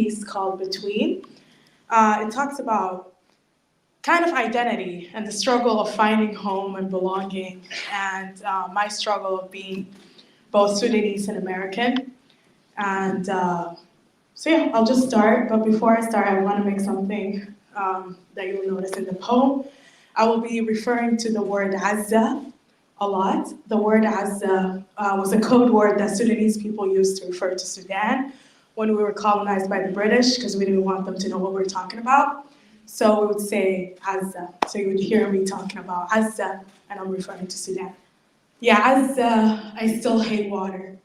piece called Between. It talks about kind of identity and the struggle of finding home and belonging, and my struggle of being both Sudanese and American. And so, yeah, I'll just start. But before I start, I want to make something that you'll notice in the poem. I will be referring to the word Azza a lot. The word Azza was a code word that Sudanese people used to refer to Sudan when we were colonized by the British because we didn't want them to know what we were talking about. So we would say Azza. So you would hear me talking about Azza, and I'm referring to Sudan. Yeah, Azza, I still hate water.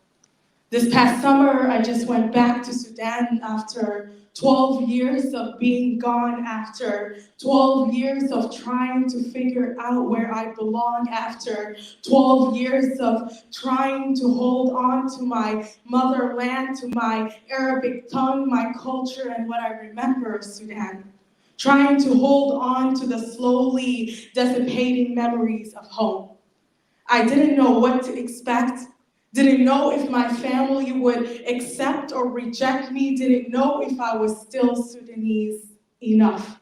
This past summer, I just went back to Sudan after 12 years of being gone, after 12 years of trying to figure out where I belong, after 12 years of trying to hold on to my motherland, to my Arabic tongue, my culture, and what I remember of Sudan. Trying to hold on to the slowly dissipating memories of home. I didn't know what to expect, didn't know if my family would accept or reject me, didn't know if I was still Sudanese enough.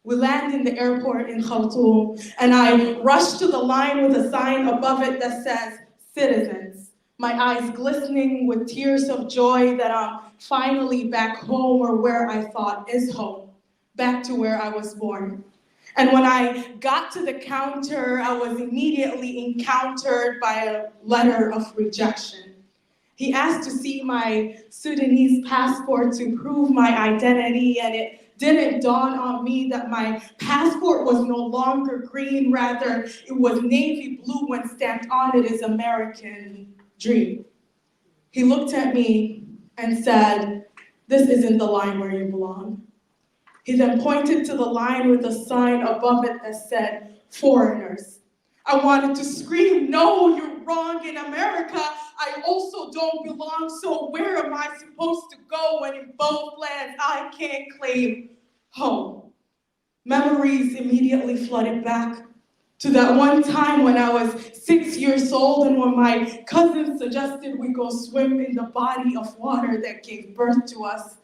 We land in the airport in Khartoum, and I rush to the line with a sign above it that says, citizens. My eyes glistening with tears of joy that I'm finally back home, or where I thought is home, back to where I was born. And when I got to the counter, I was immediately encountered by a letter of rejection. He asked to see my Sudanese passport to prove my identity, and it didn't dawn on me that my passport was no longer green, rather, it was navy blue when stamped on it as American dream. He looked at me and said, "This isn't the line where you belong." He then pointed to the line with a sign above it that said, foreigners. I wanted to scream, no, you're wrong. In America, I also don't belong, so where am I supposed to go when in both lands I can't claim home? Memories immediately flooded back to that one time when I was 6 years old and when my cousin suggested we go swim in the body of water that gave birth to us.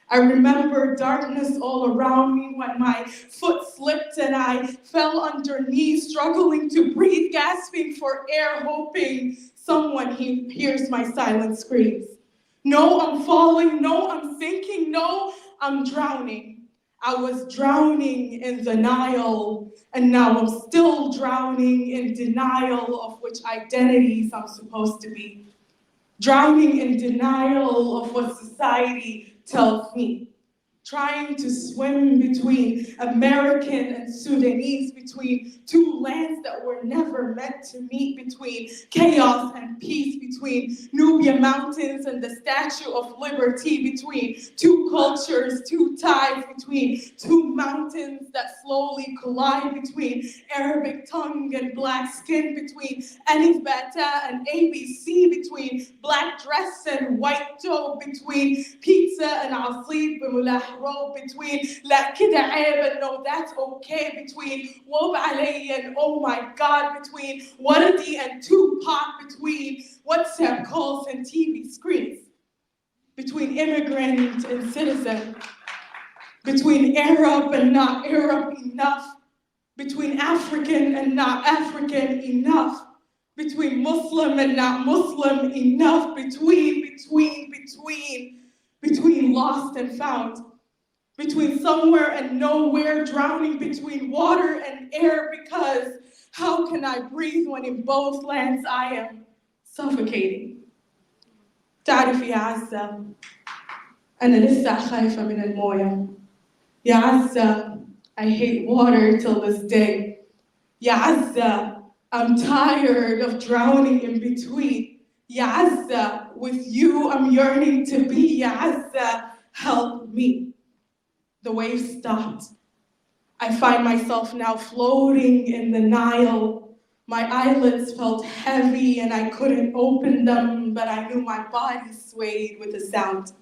I remember darkness all around me when my foot slipped and I fell underneath, struggling to breathe, gasping for air, hoping someone hears my silent screams. No, I'm falling. No, I'm sinking. No, I'm drowning. I was drowning in the Nile, and now I'm still drowning in denial of which identities I'm supposed to be. Drowning in denial of what society tells me, trying to swim between American and Sudanese, between two lands that were never meant to meet, between chaos and peace, between Nubia Mountains and the Statue of Liberty, between two cultures, two tides, between two mountains that slowly collide, between Arabic tongue and black skin, between Alif Bata and ABC, between black dress and white dough, between pizza and عصير بملح roll, between لا كده عيب and no that's okay, between wob علي and oh my god, between Waradi and Tupac, between WhatsApp calls and TV screens, between immigrant and citizen, between Arab and not Arab enough, between African and not African enough, between Muslim and not Muslim enough, between lost and found, between somewhere and nowhere, drowning between water and air, because how can I breathe when in both lands I am suffocating? تعرف يا عزة أنا لسه خايفة من الموية. يا عزة I hate water till this day. يا عزة I'm tired of drowning in between. يا عزة with you I'm yearning to be. يا عزة help me. The waves stopped. I find myself now floating in the Nile. My eyelids felt heavy and I couldn't open them, but I knew my body swayed with the sound.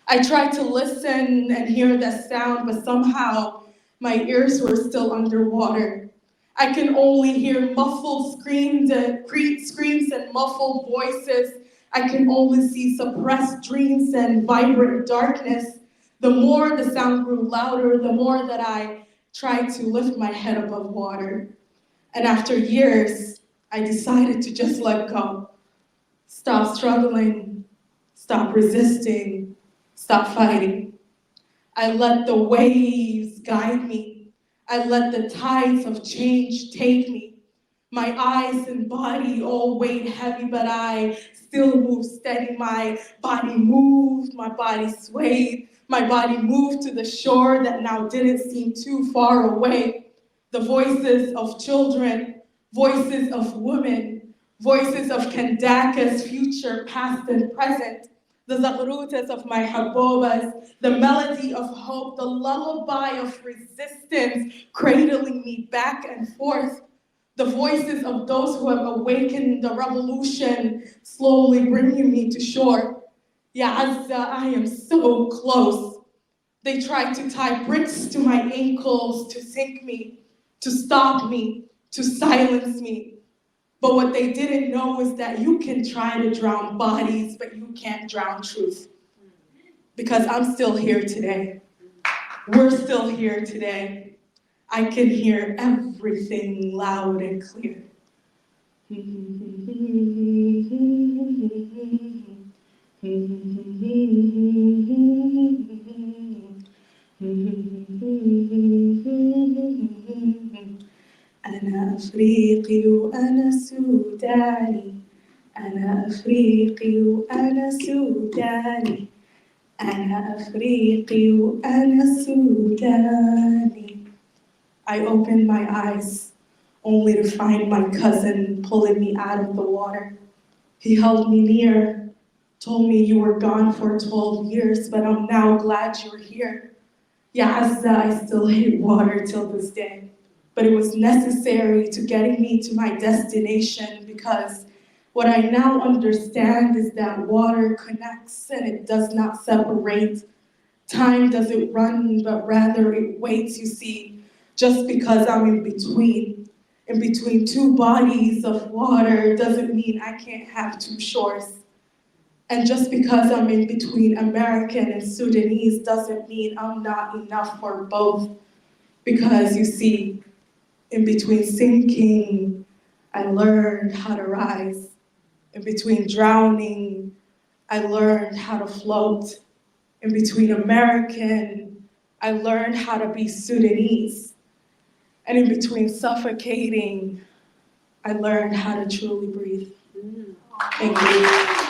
I tried to listen and hear the sound, but somehow my ears were still underwater. I can only hear muffled screams and muffled voices. I can only see suppressed dreams and vibrant darkness. The more the sound grew louder, the more that I tried to lift my head above water. And after years, I decided to just let go. Stop struggling, stop resisting, stop fighting. I let the waves guide me. I let the tides of change take me. My eyes and body all weighed heavy, but I still moved steady. My body moved, my body swayed. My body moved to the shore that now didn't seem too far away. The voices of children, voices of women, voices of Kandaka's future, past and present, the zaghrutas of my habobas, the melody of hope, the lullaby of resistance, cradling me back and forth, the voices of those who have awakened the revolution, slowly bringing me to shore. Ya Azza, I am so close. They tried to tie bricks to my ankles to sink me, to stop me, to silence me. But what they didn't know is that you can try to drown bodies, but you can't drown truth. Because I'm still here today. We're still here today. I can hear everything loud and clear. أنا أفريقي وأنا سوداني أنا أفريقي وأنا سوداني أنا أفريقي وأنا سوداني. I opened my eyes only to find my cousin pulling me out of the water. He held me near, told me you were gone for 12 years, but I'm now glad you're here. Ya Azza, I still hate water till this day. But it was necessary to getting me to my destination because what I now understand is that water connects and it does not separate. Time doesn't run, but rather it waits, you see, just because I'm in between two bodies of water doesn't mean I can't have two shores. And just because I'm in between American and Sudanese doesn't mean I'm not enough for both. Because you see, in between sinking, I learned how to rise. In between drowning, I learned how to float. In between American, I learned how to be Sudanese. And in between suffocating, I learned how to truly breathe. Thank you.